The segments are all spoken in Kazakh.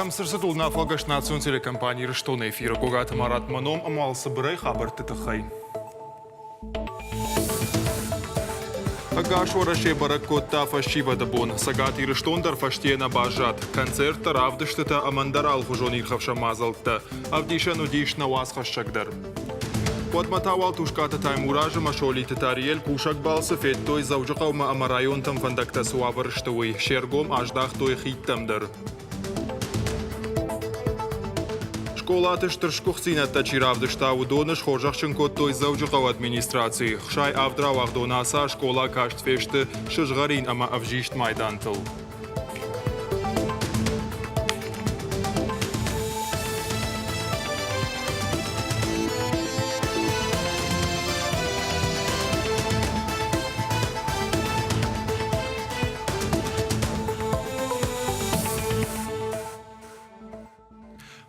Камсырсытул нафлагаш национ телекомпании Рыштон эфира Гогат Марат Маном амалсы бірай хабар тытықай. Агаш ораше барак котта фашива дабон. Сагати Рыштондар фаштена бажат. Концерт таравдыштыта амандар алхужонир хавша мазалта. Авдишан удиш на вас хашчагдар. Подматавал тушката таймуража машоли татариел кушак балсы феттой заужақаума амарайон там фандакта суаварыштуй. Шергом аждах той хиттамдар. Школатыштыр шкухцинатта чиравдыштау доныш хожахчын коттой заужақау администрации. Хшай авдравах донаса школа каштфешты шыжгарин ама авжишт майдантыл.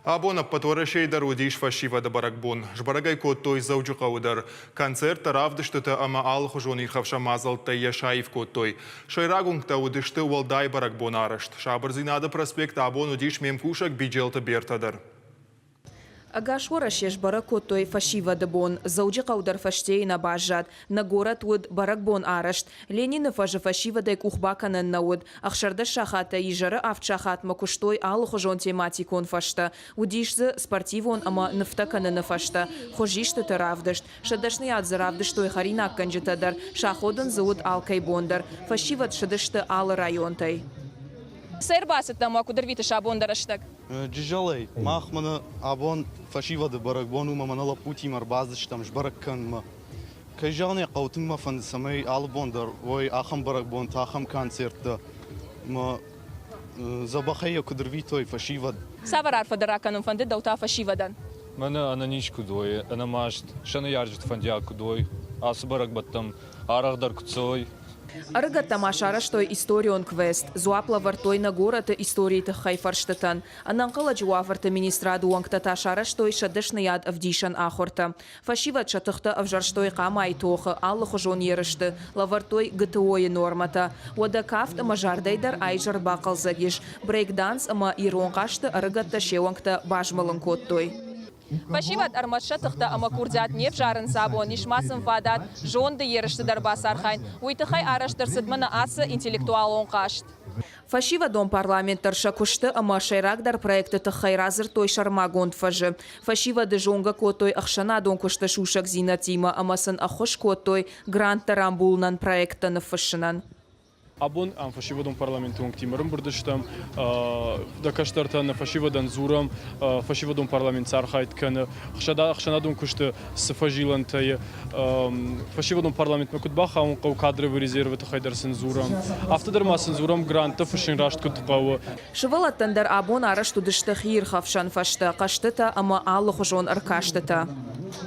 Абона патворашейдар удиш фашива да баракбон. Жбарагай коттой заужақаудар. Концерт таравдыштыта ама алхужонир хавша мазалта яшаев коттой. Шайрагунгта удышты уалдай баракбон арышт. Шабарзинада проспект абон удиш мемкушак биджелта бертадар. Агашвара шеш баракотой фашива дабон, заужақаудар фаштейна бажат, на город уд баракбон арышт, Ленина фажа фашива дайк ухбаканан науд, ахшарда шахата ижара авчахат макуштой алхужон тематикон фашта, удишзы спортивон ама нафтаканана фашта, хожишты таравдышт, шадашны адзаравдыштой харинак канжитадар, шаходан зауд алкайбондар, фашиват шадашты алы районтай. Сэр басит нам акудервиты шабон дараштак. Джижалей, махмана абон фашива да баракбону маманала пути марбаздыш там жбараккан ма. Кайжаны қаутын ма фанд самай албондар, ой ахам баракбон тахам концерт да ма забахая кудервитой фашива. Савар арфа дараканун фанды даута фашивадан. Мана ананиш кудой, анамашт, шана яржит фандя кудой, асы баракбаттам арахдар куцой. Арыга тамашара, что историон квест, зуапла вартой на город истории-то хайфарштатан, ананкала джуафарта министраду уангтата шара, что и шадышный яд авдишан ахорта. Фашива чатыхта авжарштой камай тоха, алла хожон ерышты, лавартой ГТО нормата. Ода кафт мажардайдар айжар бакал загиш, брейкданс ама иронкашты арыгатта шевангта бажмалын коттой. Фашиват арматшатыхта ама курдят неф жарын сабон, нишмасын фадат, жонды ерышты дарбас архайн, уйтыхай араштыр сыдмана асы интеллектуал онқашт. Фашива дом парламентар шакушты ама шайрагдар проекты тахайразыр той шармагонд фажы. Фашива де жонга котой ахшана дон кушты шушак зинатима амасын ахош котой грант тарамбулнан проекта нафашинан. Абон ам фашивадон парламентун тимарым бурдыштам дакаштартан фашивадан зурам фашивадон парламент сархайт кан хшанадон кушты сфажилан тай фашивадон парламент макутбаха он кадровый резервы тахайдарсын зурам автодар масын зурам гранта фашин рашт кутқау Шывалаттандар абон арашту дышты хир хавшан фашта каштыта ама аллы хужон аркаштыта.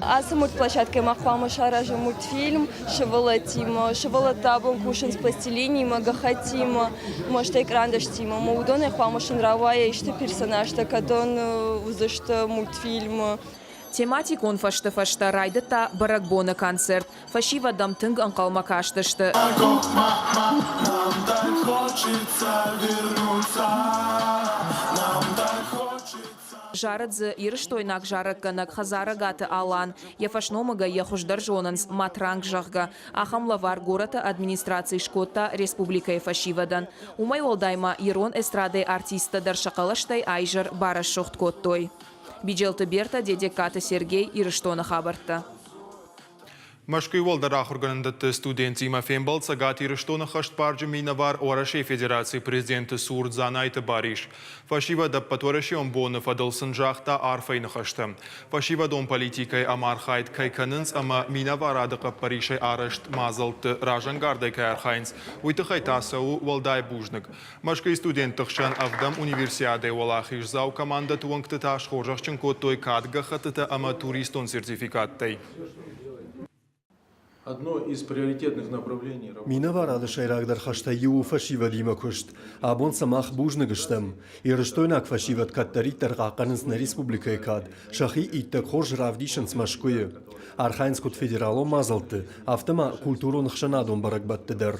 Асы мультплощадкой махвама шаража мультфильм, шевалатабон кушан с пластилинима, гахатима, может экран даштима, маудон и хвама шанравая, ишты персонаж, так адон узашта мультфильм. Тематик он фашта райдата баракбона концерт. Фашива дам тынг анкалма каштышты. Жарадзы ирыштойнак жаракканак хазарагаты алан. Яфашномага яхуждар жонанс матранг жахга. Ахамлавар гората администрации шкотта республика Фашивадан. Умай олдайма ирон эстрадай артиста даршакалаштай айжар барашохт коттой. Биджелта Берта, дедеката Сергей ирыштона хабарта. Машкой волдарах организатты студенти Мафембал сагати Рыштона хаштпарджи минавар Орашей Федерации президента Сурд Занайта Бариш. Фашива да патвораши омбона фадалсын жахта арфайны хашты. Фашива дом политикай амархайт кайканынс ама минавар адыqa Паришай арашт мазалты ражангарды кайархайнс. Уйтыхай тасау валдай бужнык. Машкой студент тахшан авдам универсиады валахиш зау команда туангты таш хожахчын коттой кадга хатыта ама туристон сертификаттай. Одно из приоритетных направлений работы. Минаварады шайрагдар хаштаю фашива дима кушт. Абон самах бужны гыштам. Ирыштойнак фашиват каттариттар гақанынс на республика экад. Шахи иттак хож равдишан смашкуе. Архайнскут федерало мазалты. Автома культуру нахшанадон баракбаттыдар.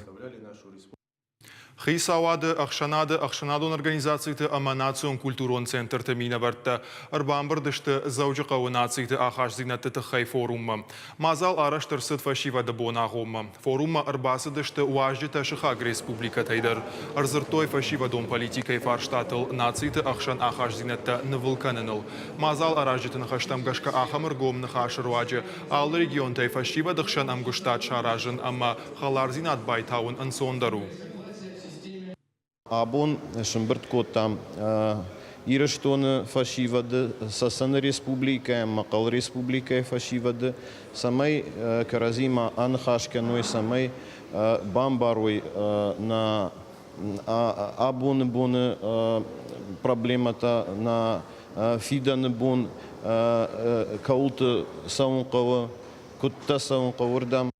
Хисавады Ахшанадон организацияты Аманацион культурон центр Тамина варта Арбамбардышты заужықауы нацияты Ахаш зинатты Хай форумма. Мазал араштырсыт фашивады бонағомма. Форумма арбасыдышты уаждыта Шихаг республика тайдар. Арзыртой фашивадон политикай фарштатыл нацияты Ахшан Ахаш зинатты нывылканыныл. Мазал араждытын хаштамгашка Ахамыр гомны хашырваджы. Ал регион тай фашивадықшан амгуштат шаражын ама халарзинат байтауын ансондару. Абон шымбырт коттам ирыштоны фашивады сасан республика, Макал республика фашивады, самай каразима анхашканой, самай бамбаруй на абоны проблемата на фиданы бон кауты саунқавы, кутта саунқавырдам.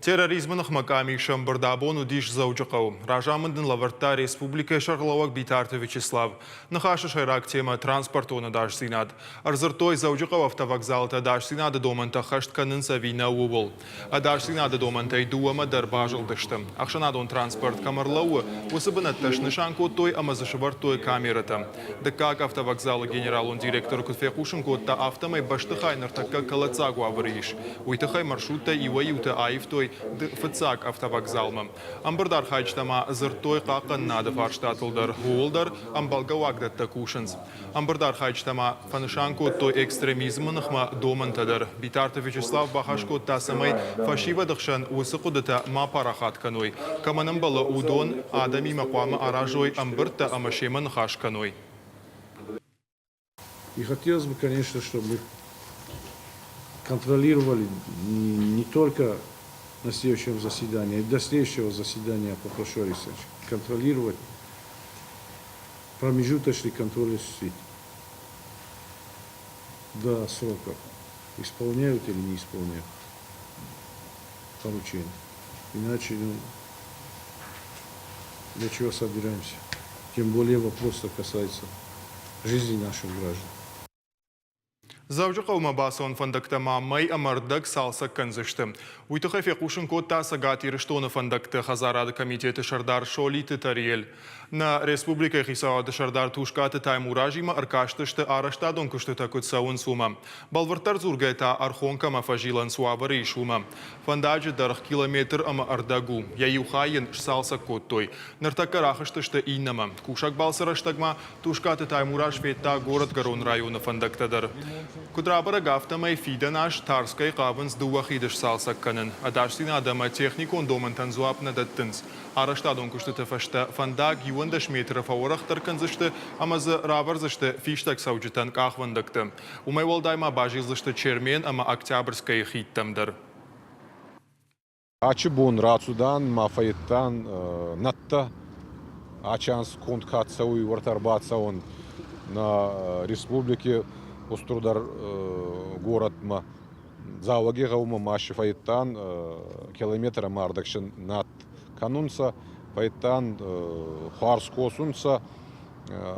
Терроризмных маками Шамбардабону диш заучақау. Ражамындын лаварта республика Шарлауак Битарты Вячеслав. Нахаша шайрак тема транспортона даш синад. Арзыртой заучақау автовокзалта даш синады доманта хаштқанын савина увол. А даш синады доманта идуама дарбажыл дыштым. Ахшанадон транспорт камарлауы усыбынатташ нышанку той амазашывартой камерата. Дыкак автовокзалы генералун директор Кутфекушын котта автомай баштыхай нартакка калацагу авариш. Уйтыхай маршрутта иваюта аифтой Фыцак автовокзалмы. Амбардар хайчтама зыртой қақын нады фарштатылдар ғуылдар, амбалгавагдатта кушынз. Амбардар хайчтама фанышанку той экстремизмынықма домантадар. Битарты Вячеслав Бахашко тасымай фашивадықшан усы құдыта ма парахатканой. Каманым балы удон адами мақуамы аражой амбырта амашемын хашканой. И хотелось бы, конечно, чтобы контролировали не только на следующем заседании, до следующего заседания попрошу Александрович контролировать промежуточный контроль осуществить до сроков. Исполняют или не исполняют поручения. Иначе, для чего собираемся? Тем более вопрос касается жизни наших граждан. Заужықау мабасон фандактама май амардак салса канзышты. Уйтықай фекушын котта сагат ирыштоны фандакты Хазарады комитеті Шардар Шолиты Тариел. На республика Хисауады Шардар Тушкаты Таймуражима аркаштышты араштадон күшті күт сауын сума. Балвартар зургайта архонка мафажилан суавары шума. Фандаджы дарх километр ама ардагу. Яюхайын салса коттой. Нартака рахыштышты иннама. Кушак балсараштагма Тушкаты Таймураж фетта город Гарон района фандактадар. Кудрабара гафтамай фида наш тарскай қавынс дуахидыш салсак канын. Адашсина адама техникон домантан зуапна даттынс. Араштадон күшті фашта фандаг юандаш метра фаорахтар канзышты, амазы раварзышты фиштак сауджитан қахвандакты. Умай волдайма бажизлышты чермен, ама октябрьскай хиттамдар. Ачы бон рацудан, мафайттан, натта, ачанс конткатсауи вартарбатсаун на республике Уструдар городма заваги гаума маши файттан километра мардакшин над канунса файттан харско сунса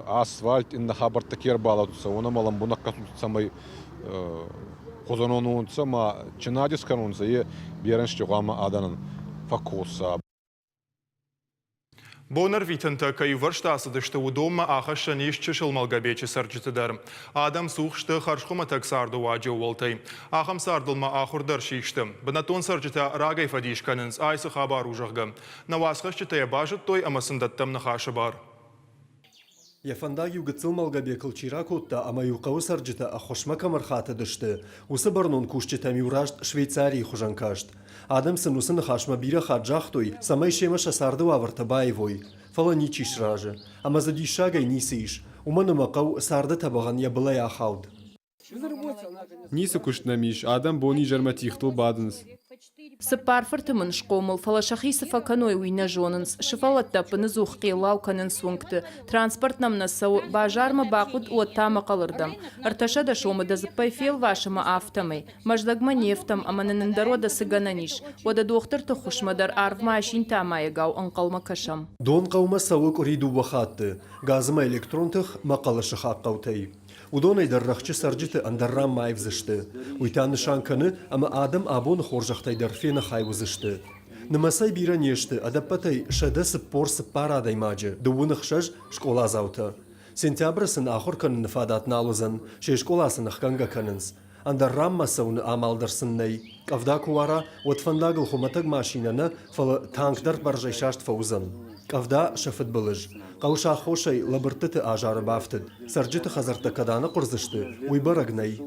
асфальт инна хабарта кербалатуса она малам бунакка самай козанонунса ма чинадис канунса и береншти гама аданын факоса. Бонар витанта кай варштасыдышты удома ахаша нешчі шылмалгабечі сарджытыдар. Адам сухшты харшхума так сарды уаджы уолтай. Ахам сардылма ахурдар шишты. Бынатон сарджыта рагай фадишканынс айсы хабар ужағгы. Навасхашчы тая бажыт той амасындаттам нахашы бар. Яфандаг югыцыл малгабекл чиракотта ама юқау сарджыта ахошмака мархаты дышты. Усы барнон кушчыта мюражт Швейцарии хужанкашт. Адам сынусын хашма бира хаджахтой самай шемаша сарды ваварта байвой. Фаланичиш ражы. Ама задишагай нисиш. Уманы мақау сарды табаған ябылай ахауд. Нисы куштнамиш, Адам бони жарматихтыл бадынс. Сыпарфыртымын шқомыл, фалашахи сыфаканой уйна жонынс, шыфалаттапыны зухқи лауканын суңкты, транспортнамна сау бажарма бақуд уаттама қалырдам. Арташа да шомы да зыппай фел вашыма автомай, маждагма нефтам, аманынын дарода сыгананиш, ода доқтыр тұхушмадар арвма ашин тамайы гау анқалма кашам. Дон қаума сауық риду вахатты, газыма электронтық мақалышы хаққаутай. Udonay darraqçı sarjıtı andarram mayvzıştı. Uytan nişankanı ama adam abon xorjaqtay darfena xayvzıştı. Nımasay biran yeşti, adapatay şada spor spara daymacı. Duvunıxşaj şkola zavta. Sentyabrasın ahur kanın nifadat naluzan, şey şkolasın ıxkanga kanınız. Andarram masavını amaldarsın Kavda kuvara otfandagıl xumatag maşinanı falı tankdar barjayşaşt fauzan. Kavda şafet bılış. Qalşa xoşay labırtıtı ajarı baftid. Sarjıtı xazarta kadana qurzıştı. Uybaragnay.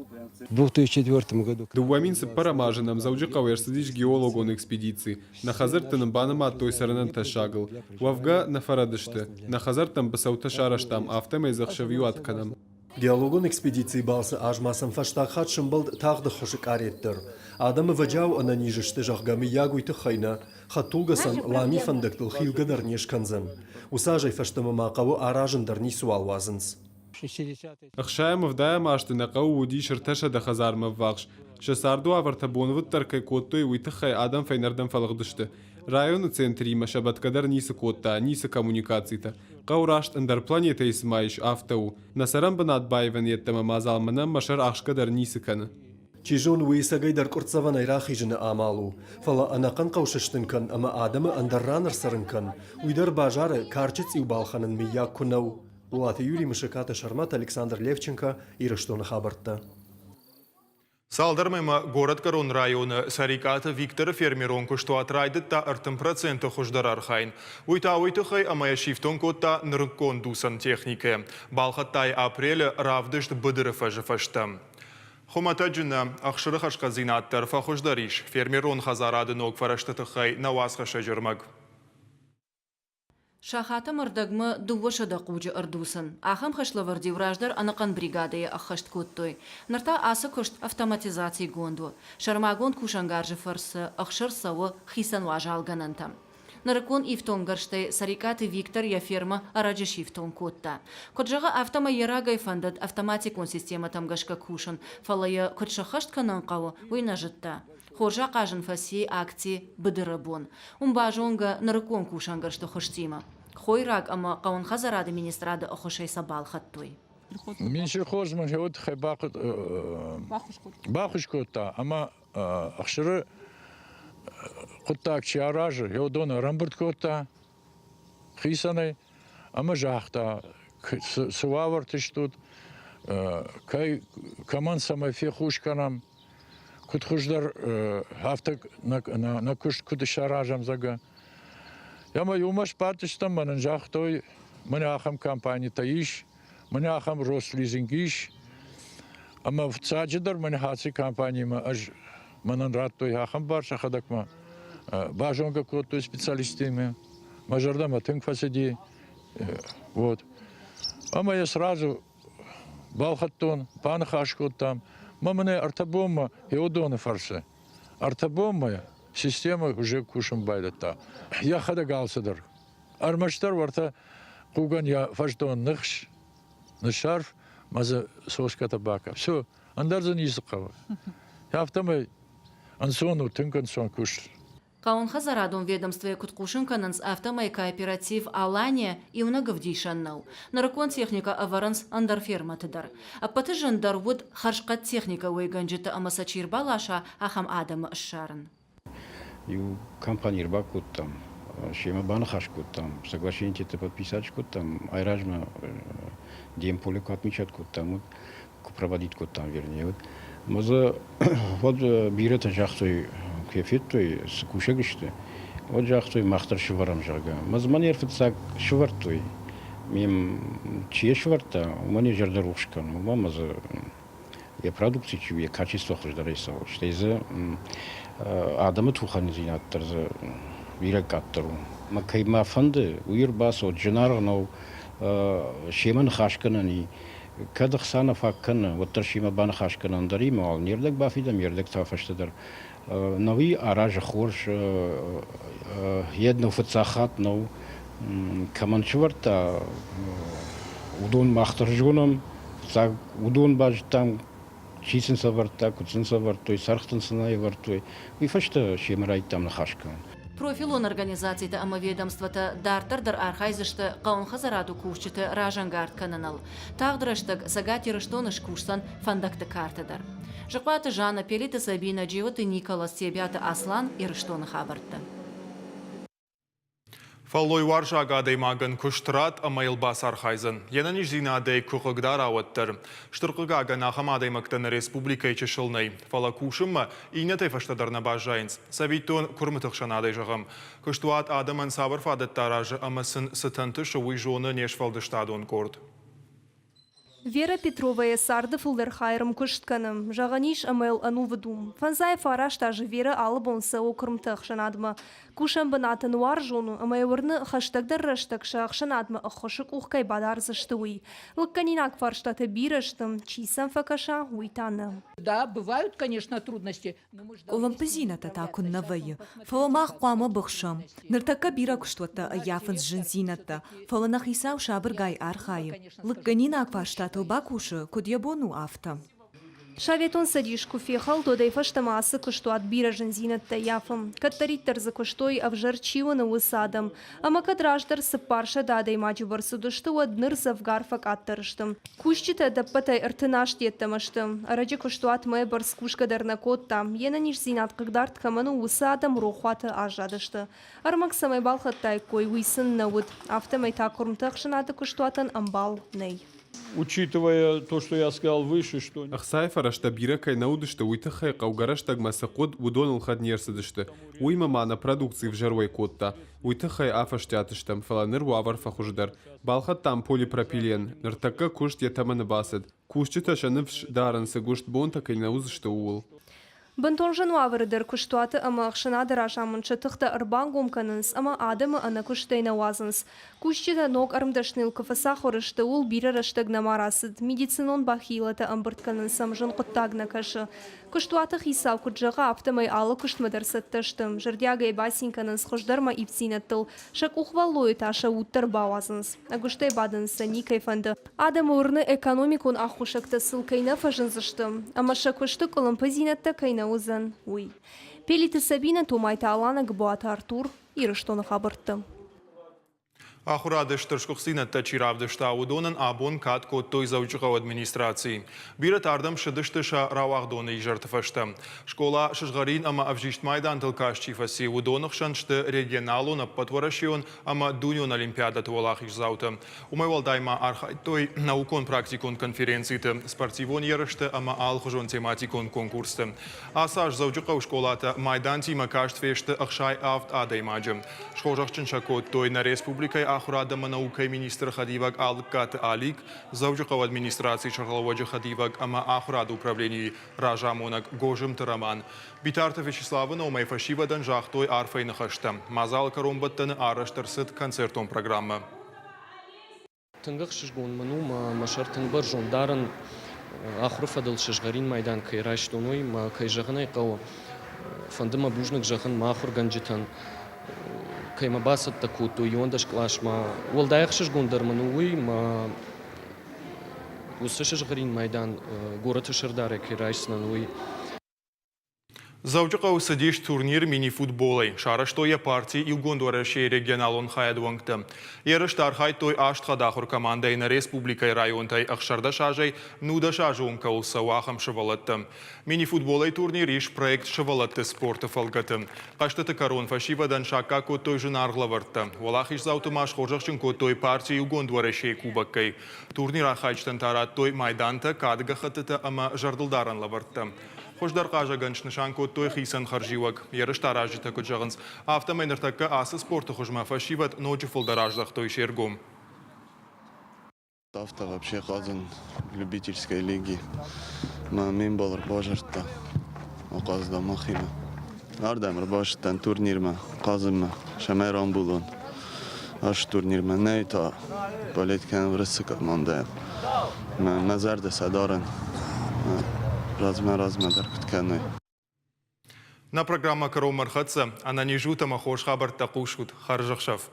В 2004 году. Дуаминцы парамаженам заужикал ерсидич геологу на экспедиции. На хазартаным банама той саранан ташагл. Вавга на фарадышты. На хазартам басаута шараштам автомай захшавью атканам. Диалогон экспедиции балсы ажмасам фаштахат шымбалд тағды хошик аретtir. Adamı vajau ananijishti jahgami yaguyti khayna. Khatulgasan lami fandaktıl xilgadar neshkanzan. Usajay fashtama maqavu arajandar nisual wazins. Ахшаемов даем ашты нақау уди шырташа да хазарма вағш. Шасарду авартабон выттаркай коттой уйтахай адам файнардан фалагдышты. Районы центри машабаткадар нисы котта, нисы коммуникацийта. Қаурашт андар планета исмайш автоу. Насарам банат байван еттама мазалманам машар ахшкадар нисы каны. Чижон уисагай дар куртсаван айрахижны амалу. Фала анакан қаушыштын кан, ама адамы андарраныр сырын кан. Уйдар бажары карчиц иубалханын мияк кунау. Улаты Юрий Мышыката Шармат, Александр Левченко и Раштона Хабарта. Салдармайма город Корон районы Сариката Виктора фермерон кушто атрайдыт та 40% хуждарар хайн. Уйта уйтухай амая шифтон котта ныркон дусан технике. Балхаттай апреля равдышт быдырыфа жыфаштам. Хуматаджина ахшыры хашказинаттар фахуждариш. Фермерон хазарады ног фараштатыхай навасха шажырмаг. Шахата мырдагмы дуwaша да кужы ырдусын. Ахам хашлаварди враждар анакан бригадая ахашт коттой. Нарта асы кошт автоматизации гонду. Шармагон кушангаржы фарсы ахшыр савы хисан важалганантам. Наракон ифтонгарштай Сарикаты Виктор я ферма араджы шифтон котта. Коджага автома ярагай фандад автоматикон система тамгашка кушан. Фалая котшахашт кананқавы уйнажытта. Хоржа кажын фаси акции быдырыбон. Умбажонга наракон кушангаршты хоштима. Хойрак ама каун хазарады министрады охошай сабал хаттой. Менші хожман хеот хай бақыш котта, ама ақшыры құттак чаражы, хеодона рамбырт котта, хисанай, ама жақта, суваварты штут, кай команд самай фехушканам, кутхуждар хафтак на кушт куды шаражам зага. Яма юмаш партиштам манан жақтой, мане ахам компания таиш, мане ахам Рослизингиш, ама в цаджидар мане хаци компания ма аж манан раттой ахам барша хадакма, бажонга коттой специалистами, мажардама тынк фасиди, вот. Ама я сразу балхаттон, панхашкоттам, мамане артабома еодоны фарсы. Артабома система уже кушам байдата. Я хадагалсадар. Армаштар варта куган я фаштон нахш, нашарф, маза соска табака. Все, андарзан исыкава. Я автомай ансону тынкан сон куш. Каун хазарадон ведомстве куткушын кананс автомай кооператив Алания и унагавдишаннау. Наракон техника аваранс андарферматыдар. Апаты жандар вуд харшкат техника уйганжыты амасачир балаша ахам адамы ышшарын. Ю компания рбакут там, шема банахаш кут там, соглашение это подписать кут там, айражма демполику отмечать кут там, проводить кут там вернее. Маза вот бирета жахтой кефеттой скушегиште. Вот жахтой махтар шварам жага. Маза манер фитсак швартой. Мим чье шварта, у меня жардарушка, ну маза я продукции чье качество хождарайса. Что из адамы туханы зинаттарзы виракаттору. Макайма фанды уйрбасо дженаргнау шеман хашканани кадахсана факкана вот таршима бан хашканан дарима ал нердек бафидам ердек тафаштадар нови араж хорш едно фцахат но каманчварта удон махтаржунам цаг удон бажтам чисенса варта кутсенса вартой сархтансана вартой и фашта шемарай там на хашкан. Профилон организацията ама ведомствата дартардар архайзышты қауын хазараду кушчыты ражангард кананал. Тағдырыштық сагати рыштоныш кушсан фандакты картадар. Жықваты Жана Пелита Сабина Дживаты Николас Себяты Аслан и рыштоны хабартты. Фаллой варжага даймаган куштрат амайл басар хайзан. Янаниш зинадей кухагдар ауаттыр. Штырқыгага нахамадаймактан республика ичешылнай. Фала кушымма инетай фаштадарна бажайнс. Савитон курмытықшанадай жағым. Куштуат адаман сабыр фадаттаражы амасын сытанты шуй жоны нешфалдыштадон корд. Вера Петровая сарды фылдар хайрым күштканым. Жағаниш амайл ану вдум. Фанзай фараш тажы Вера алыбонса окырмтық шанадма. Кушам банатын уар жону, амайвырны хаштагдар раштак шақшанадма охошык ухкай бадар заштуй. Лыкканинак фарштаты бирыштым, чисам факаша уйтаны. Да, бывают, конечно, трудности. Олампазината такун навайы. Фаламах қуама бұқшам. Ныртака бира күштуатта аяфынс жынзината. Фаланах исау шабыргай архайы. Лыкканинак фарштаты бакушы кудьябону авто. Шаветон садишку фехал, додай фаштамасы куштуат бира жынзинатта яфым. Каттариттар за куштой авжарчиваны усадам. Ама кадраждар сыппарша дадай мачу барсудышты уадныр завгарфак аттарыштым. Кушчита даппатай ыртынаш деттамыштым. Араджи куштуат мэ барскушкадарна коттам. Ена ниш зинат кагдарт каману усадам рохваты ажадышты. Армак самай балхаттай кой уйсын науд. Автомай такурмтах шанаты куштуатан амбал ней. Учитывая то, что я сказал выше, что... Ахсайфара штабира кайнаудышты уйтахай қаугараштаг масақод удоныл хаднерсыдышты. Уйма мана продукции в жарвай котта. Уйтахай афаштятыштам фаланыр уавар фахуждар. Балхаттам полипропилен. Ныртакка кушт ятаманы басыд. Кушчыта шаныфш дарансы гушт бонта кайнаузышты уыл. Бантон жануавырыдыр куштуаты ама ақшанадыр ашамын чатықта ырбан гомканынс, ама адымы ана куштайна вазынс. Кушчита ног армдашныл кафаса хорышты ул бирарыштык намарасыд. Медицинон бахилата амбыртканынсам жын құттагна кашы. Куштуаты хисав куджаға аптамай алы куштмадар сатташтым. Жырдяга ебасинканынс хождарма ипсинаттыл. Шак ухваллой таша уттар бауазынс. Агуштай бадынса никай фанды. Адымы урны экономикун ахушакта сылкайна фажынзыштым. Ама шакуштык олампазинатта кайна узан. Уй. Пелита Сабина тумайта алана гбуата Артур и рыштоны хабыртты. Ахурадыш тыршкухсинатта чиравдышта удонын абон кат коттой заучыға администрации. Бират ардам шыдыштыша равахдоны ижартыфашты. Школа шышгарин ама авжишт майдан тылкаш чифаси удонық шаншты регионалуна патворашион ама дуньон олимпиада туалах ижзауты. Умайвалдайма архайтой наукон практикон конференцийты, спортивон ярышты ама алхужон тематикон конкурсты. Асаш заучыға школата майдан тима каштфешты ахшай авт адаймаджы. Шхожахчын шакоттой на республикай Ахурадама наукай министр Хадивак Алкат Алик, заучыға администрации Шахалаваджи Хадивак ама Ахурад управлении Ражамонак Гожим Тараман. Битарта Вячеслава наумай фашивадан жахтой арфай нахашта. Мазал каромбаттаны араштарсыд концертон программа. Тынгық шышгон ману машартын бар жондарын Ахруфадыл шышгарин майдан кайраштоной кайжағынай қау фандыма бужнық жағын махур ганджитан. Кайма басат такуту, йондаш клашма. Волдаяқ шышгондар мануй, усы шышгарин майдан город шырдары кайрайснануй. Заучыға усадиш турнир мини-футболай. Шарыштоя партии Илгондуарашей регионалон хаядвангты. Ерыштархай той аштхадахур командой на республикай районтай Ахшарда шажай нуда шажуынка улса уахам шывалатты. Мини-футболай турнир иш проект шывалатты спорты фалгаты. Қаштыты корон фашивадан шакка коттой жынарглаварты. Валах иш заутымаш хожақшын коттой партии Илгондуарашей кубаккай. Турнир ахайчтан тарат той майданта кадыга хатыты ама жардылдаран лаварты. Хождар қажа ганшнышан коттой хисан харживак. Ярыштар ажита көтжағынс. Автомайныртакка асы спорты хожма фашиват ночи фолдараждах той шергом. Авто вообще қазын любительской лиги. Мен болыр божыртта. Оқазда махима. Ардамыр башыттан турнирма. Қазынма. Шамайран булон. Аш турнирма. Нейта политикан врысы команда. Мазарда садаран. Разма дар күткәнне. На программа Каром Мархатса, она не жута махош хабар такушут. Харжахшав.